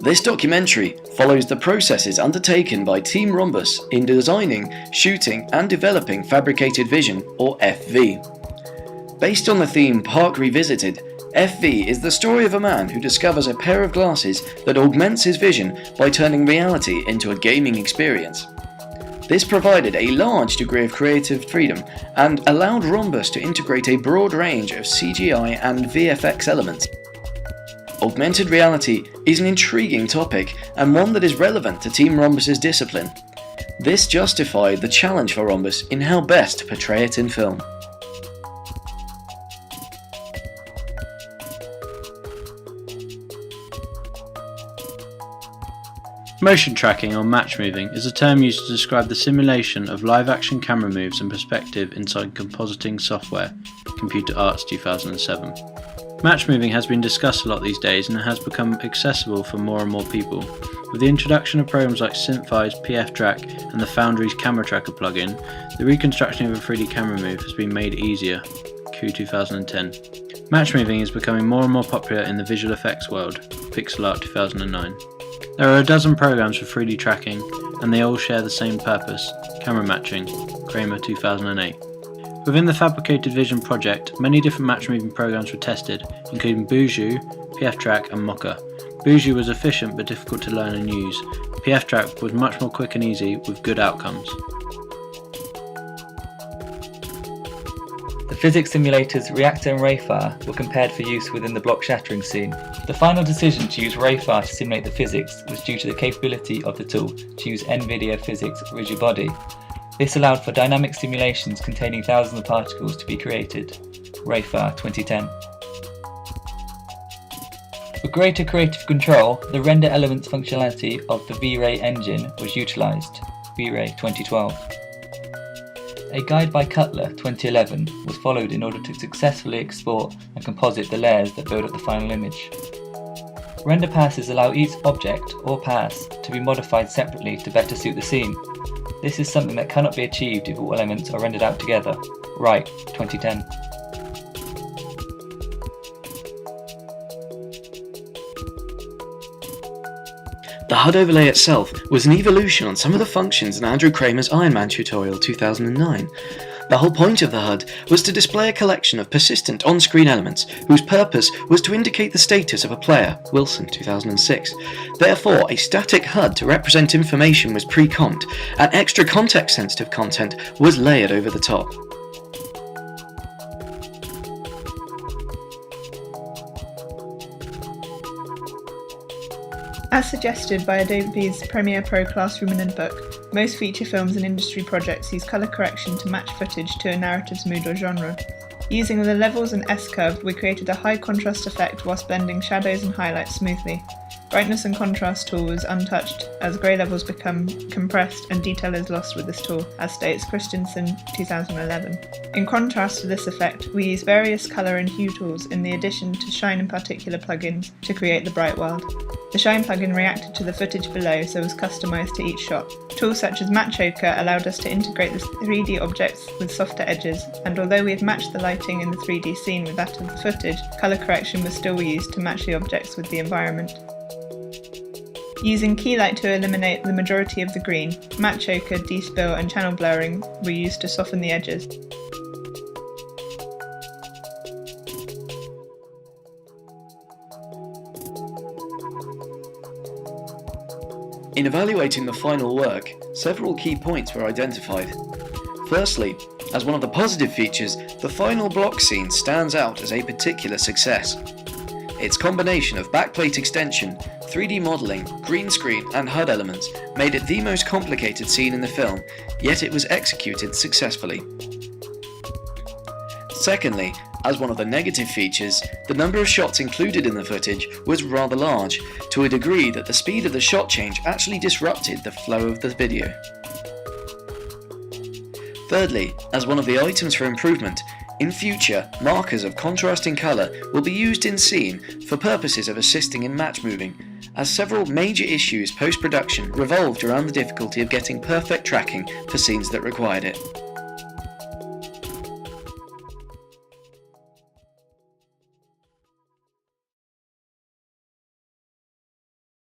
This documentary follows the processes undertaken by Team Rhombus in designing, shooting and developing Fabricated Vision, or FV. Based on the theme Park Revisited, FV is the story of a man who discovers a pair of glasses that augments his vision by turning reality into a gaming experience. This provided a large degree of creative freedom and allowed Rhombus to integrate a broad range of CGI and VFX elements. Augmented reality is an intriguing topic and one that is relevant to Team Rhombus's discipline. This justified the challenge for Rhombus in how best to portray it in film. Motion tracking or match moving is a term used to describe the simulation of live-action camera moves and perspective inside compositing software, Computer Arts 2007. Match moving has been discussed a lot these days and has become accessible for more and more people. With the introduction of programs like Synthesize, PF-Track and the Foundry's Camera Tracker plugin, the reconstruction of a 3D camera move has been made easier. Q 2010. Match moving is becoming more and more popular in the visual effects world. Pixel Art 2009. There are a dozen programs for 3D tracking and they all share the same purpose, camera matching. Kramer 2008. Within the Fabricated Vision project, many different match-moving programs were tested, including Buju, PF-Track and Mocha. Buju was efficient but difficult to learn and use. PF-Track was much more quick and easy with good outcomes. The physics simulators Reactor and Rayfire were compared for use within the block shattering scene. The final decision to use Rayfire to simulate the physics was due to the capability of the tool to use NVIDIA Physics Rigid Body. This allowed for dynamic simulations containing thousands of particles to be created. Rayfire 2010. For greater creative control, the render elements functionality of the V-Ray engine was utilised. V-Ray 2012. A guide by Cutler 2011 was followed in order to successfully export and composite the layers that build up the final image. Render passes allow each object or pass to be modified separately to better suit the scene. This is something that cannot be achieved if all elements are rendered out together. Wright 2010. The HUD overlay itself was an evolution on some of the functions in Andrew Kramer's Iron Man tutorial 2009. The whole point of the HUD was to display a collection of persistent on-screen elements whose purpose was to indicate the status of a player, Wilson 2006. Therefore, a static HUD to represent information was pre-comped, and extra context-sensitive content was layered over the top. As suggested by Adobe's Premiere Pro Classroom and Book, most feature films and industry projects use colour correction to match footage to a narrative's mood or genre. Using the levels and S-curve, we created a high contrast effect whilst blending shadows and highlights smoothly. Brightness and contrast tool was untouched as grey levels become compressed and detail is lost with this tool, as states Christensen 2011. In contrast to this effect, we use various colour and hue tools in the addition to Shine and Particular plugins to create the bright world. The Shine plugin reacted to the footage below so was customised to each shot. Tools such as Matte Choker allowed us to integrate the 3D objects with softer edges, and although we had matched the lighting in the 3D scene with that of the footage, colour correction was still used to match the objects with the environment. Using Keylight to eliminate the majority of the green, Matte Choker, Despill and Channel Blurring were used to soften the edges. In evaluating the final work, several key points were identified. Firstly, as one of the positive features, the final block scene stands out as a particular success. Its combination of backplate extension, 3D modelling, green screen and HUD elements made it the most complicated scene in the film, yet it was executed successfully. Secondly, as one of the negative features, the number of shots included in the footage was rather large, to a degree that the speed of the shot change actually disrupted the flow of the video. Thirdly, as one of the items for improvement, in future, markers of contrasting colour will be used in scene for purposes of assisting in match moving, as several major issues post-production revolved around the difficulty of getting perfect tracking for scenes that required it.